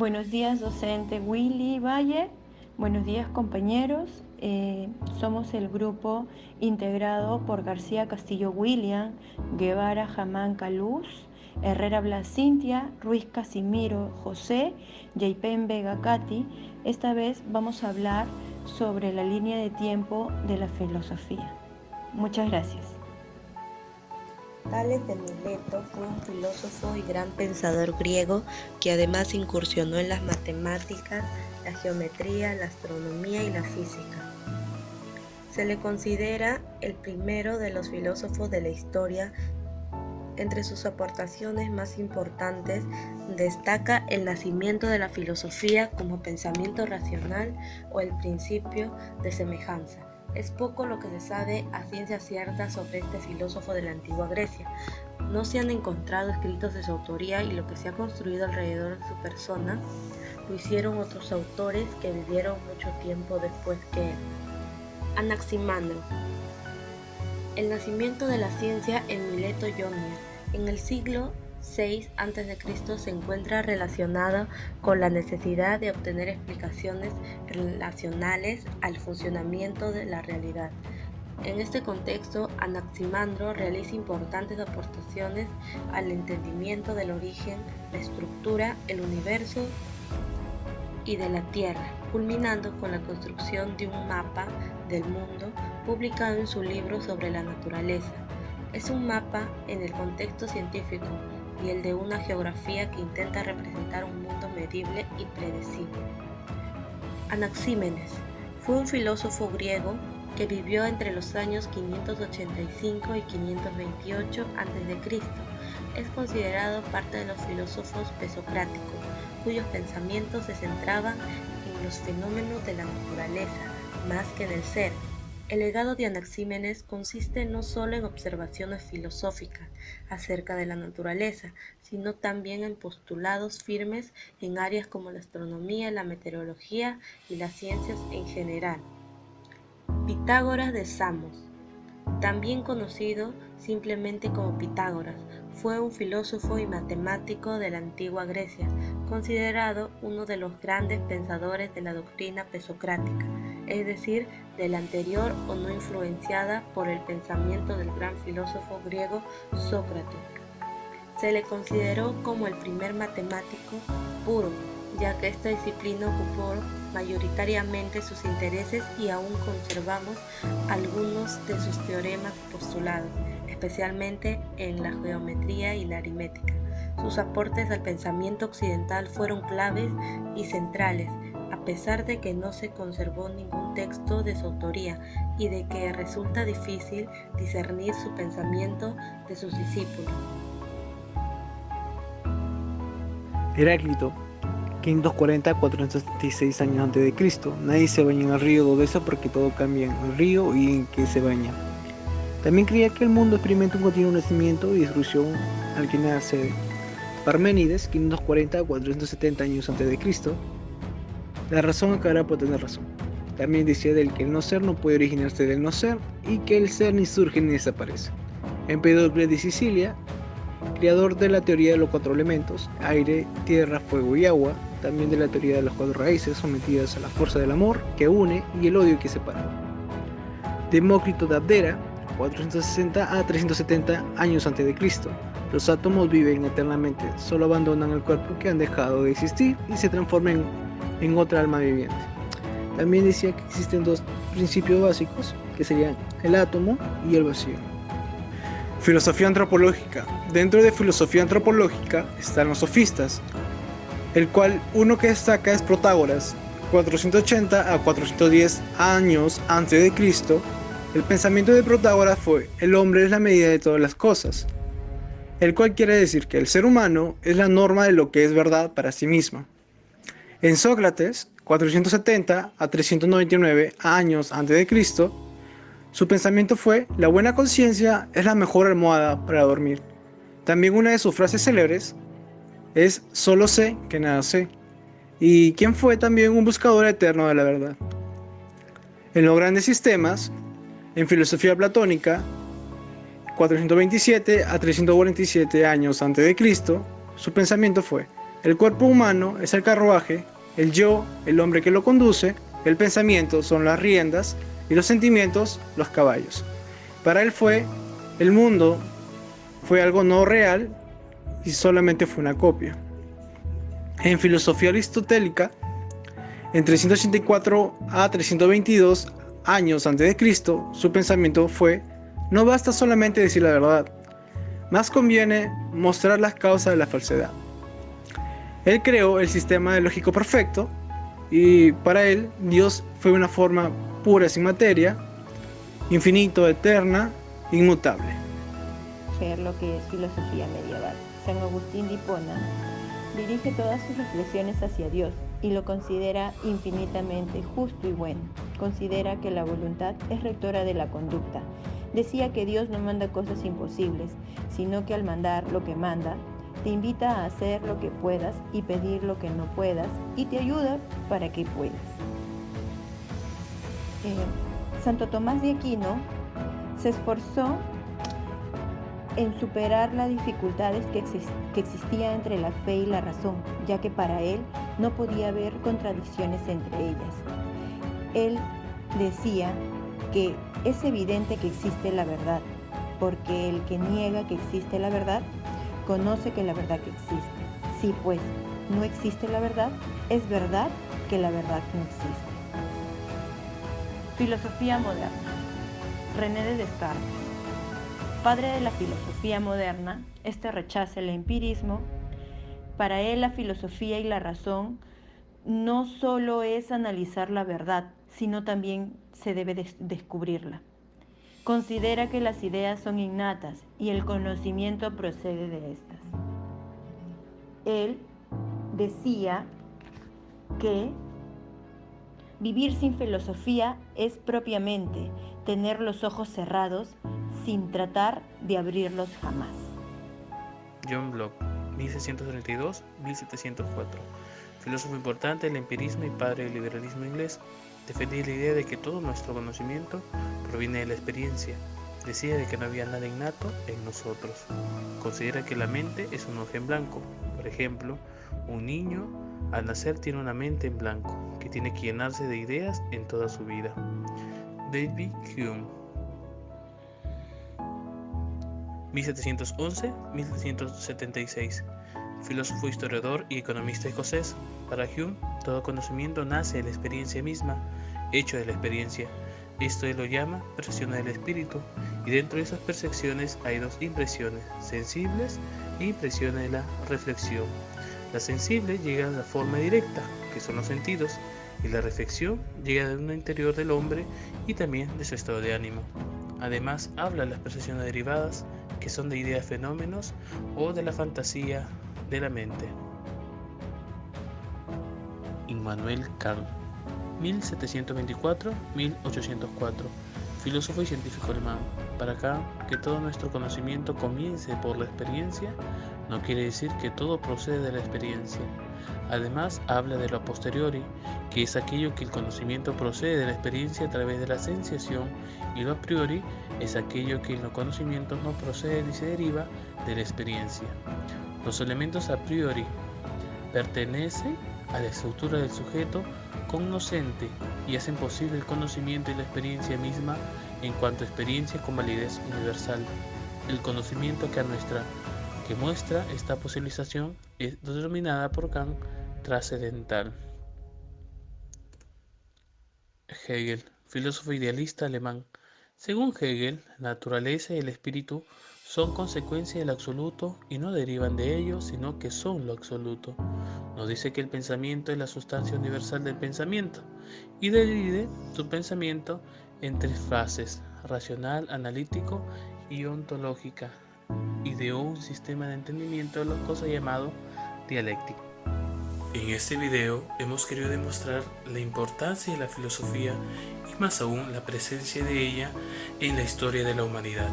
Buenos días, docente Willy Valle. Buenos días, compañeros. Somos el grupo integrado por García Castillo William, Guevara Jamán Caluz, Herrera Blas Cintia, Ruiz Casimiro José, Yaipen Vega Cati. Esta vez vamos a hablar sobre la línea de tiempo de la filosofía. Muchas gracias. Tales de Mileto fue un filósofo y gran pensador griego que además incursionó en las matemáticas, la geometría, la astronomía y la física. Se le considera el primero de los filósofos de la historia. Entre sus aportaciones más importantes destaca el nacimiento de la filosofía como pensamiento racional o el principio de semejanza. Es poco lo que se sabe a ciencia cierta sobre este filósofo de la antigua Grecia. No se han encontrado escritos de su autoría y lo que se ha construido alrededor de su persona lo hicieron otros autores que vivieron mucho tiempo después que él. Anaximandro. El nacimiento de la ciencia en Mileto Ionia en el siglo VI a.C. se encuentra relacionado con la necesidad de obtener explicaciones relacionales al funcionamiento de la realidad. En este contexto, Anaximandro realiza importantes aportaciones al entendimiento del origen, la estructura, el universo y de la Tierra, culminando con la construcción de un mapa del mundo publicado en su libro sobre la naturaleza. Es un mapa en el contexto científico y el de una geografía que intenta representar un mundo medible y predecible. Anaxímenes fue un filósofo griego que vivió entre los años 585 y 528 a.C. Es considerado parte de los filósofos presocráticos, cuyos pensamientos se centraban en los fenómenos de la naturaleza más que en el ser. El legado de Anaxímenes consiste no solo en observaciones filosóficas acerca de la naturaleza, sino también en postulados firmes en áreas como la astronomía, la meteorología y las ciencias en general. Pitágoras de Samos, también conocido simplemente como Pitágoras, fue un filósofo y matemático de la antigua Grecia, considerado uno de los grandes pensadores de la doctrina presocrática, es decir, de la anterior o no influenciada por el pensamiento del gran filósofo griego Sócrates. Se le consideró como el primer matemático puro, ya que esta disciplina ocupó mayoritariamente sus intereses y aún conservamos algunos de sus teoremas postulados, especialmente en la geometría y la aritmética. Sus aportes al pensamiento occidental fueron claves y centrales, a pesar de que no se conservó ningún texto de su autoría y de que resulta difícil discernir su pensamiento de sus discípulos. Heráclito, 540-476 años antes de Cristo. Nadie se baña en el río dos veces porque todo cambia en el río y en que se baña. También creía que el mundo experimenta un continuo nacimiento y destrucción al que nada cede. Parménides, 540-470 años antes de Cristo. La razón acabará por tener razón. También decía del que el no ser no puede originarse del no ser y que el ser ni surge ni desaparece. Empedocles de Sicilia, creador de la teoría de los cuatro elementos, aire, tierra, fuego y agua, también de la teoría de las cuatro raíces sometidas a la fuerza del amor que une y el odio que separa. Demócrito de Abdera, 460 a 370 años antes de Cristo. Los átomos viven eternamente, solo abandonan el cuerpo que han dejado de existir y se transforman en otra alma viviente. También decía que existen dos principios básicos, que serían el átomo y el vacío. Filosofía antropológica. Dentro de filosofía antropológica están los sofistas, el cual uno que destaca es Protágoras, 480 a 410 años antes de Cristo. El pensamiento de Protágoras fue: el hombre es la medida de todas las cosas, el cual quiere decir que el ser humano es la norma de lo que es verdad para sí mismo. En Sócrates, 470 a 399 años antes de Cristo, su pensamiento fue: la buena conciencia es la mejor almohada para dormir. También una de sus frases célebres es: solo sé que nada sé, y quien fue también un buscador eterno de la verdad. En los grandes sistemas, en filosofía platónica, 427 a 347 años antes de Cristo, su pensamiento fue: El cuerpo humano es el carruaje, el yo, el hombre que lo conduce, el pensamiento son las riendas y los sentimientos los caballos. Para él el mundo fue algo no real y solamente fue una copia. En filosofía aristotélica, en 384 a 322 años antes de Cristo, su pensamiento fue: no basta solamente decir la verdad, más conviene mostrar las causas de la falsedad. Él creó el sistema lógico perfecto y para él Dios fue una forma pura sin materia, infinito, eterna, inmutable. Ver lo que es filosofía medieval. San Agustín de Hipona dirige todas sus reflexiones hacia Dios y lo considera infinitamente justo y bueno. Considera que la voluntad es rectora de la conducta. Decía que Dios no manda cosas imposibles, sino que al mandar lo que manda, te invita a hacer lo que puedas y pedir lo que no puedas y te ayuda para que puedas. Santo Tomás de Aquino se esforzó en superar las dificultades que existían entre la fe y la razón, ya que para él no podía haber contradicciones entre ellas. Él decía que es evidente que existe la verdad, porque el que niega que existe la verdad, conoce que la verdad que existe. Si pues no existe la verdad, es verdad que la verdad no existe. Filosofía moderna. René de Descartes. Padre de la filosofía moderna, este rechaza el empirismo. Para él la filosofía y la razón no solo es analizar la verdad, sino también se debe descubrirla. Considera que las ideas son innatas y el conocimiento procede de estas. Él decía que vivir sin filosofía es propiamente tener los ojos cerrados sin tratar de abrirlos jamás. John Locke, 1632-1704, filósofo importante del empirismo y padre del liberalismo inglés, defendía la idea de que todo nuestro conocimiento proviene de la experiencia. Decía de que no había nada innato en nosotros. Considera que la mente es un hoja en blanco. Por ejemplo, un niño al nacer tiene una mente en blanco, que tiene que llenarse de ideas en toda su vida. David Hume, 1711-1776, filósofo, historiador y economista escocés. Para Hume, todo conocimiento nace de la experiencia misma, hecho de la experiencia. Esto él lo llama percepciones del espíritu, y dentro de esas percepciones hay dos impresiones, sensibles e impresiones de la reflexión. La sensible llega de la forma directa, que son los sentidos, y la reflexión llega de un interior del hombre y también de su estado de ánimo. Además, habla de las percepciones derivadas, que son de ideas, fenómenos o de la fantasía de la mente. Immanuel Kant, 1724-1804, filósofo y científico alemán. Para Kant, que todo nuestro conocimiento comience por la experiencia no quiere decir que todo procede de la experiencia. Además, habla de lo a posteriori, que es aquello que el conocimiento procede de la experiencia a través de la sensación, y lo a priori es aquello que en los conocimientos no procede ni se deriva de la experiencia. Los elementos a priori pertenecen a la estructura del sujeto cognoscente y hacen posible el conocimiento y la experiencia misma en cuanto a experiencia con validez universal. El conocimiento que muestra esta posibilización es denominada por Kant trascendental. Hegel, filósofo idealista alemán. Según Hegel, la naturaleza y el espíritu son consecuencia del absoluto y no derivan de ello, sino que son lo absoluto. Nos dice que el pensamiento es la sustancia universal del pensamiento y divide su pensamiento en tres fases: racional, analítico y ontológica. Ideó un sistema de entendimiento de las cosas llamado dialéctica. En este video hemos querido demostrar la importancia de la filosofía y más aún la presencia de ella en la historia de la humanidad.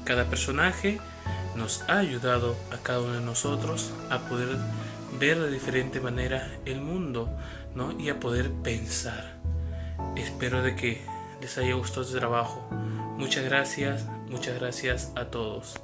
Cada personaje nos ha ayudado a cada uno de nosotros a poder ver de diferente manera el mundo, ¿no? Y a poder pensar. Espero de que les haya gustado este trabajo. Muchas gracias a todos.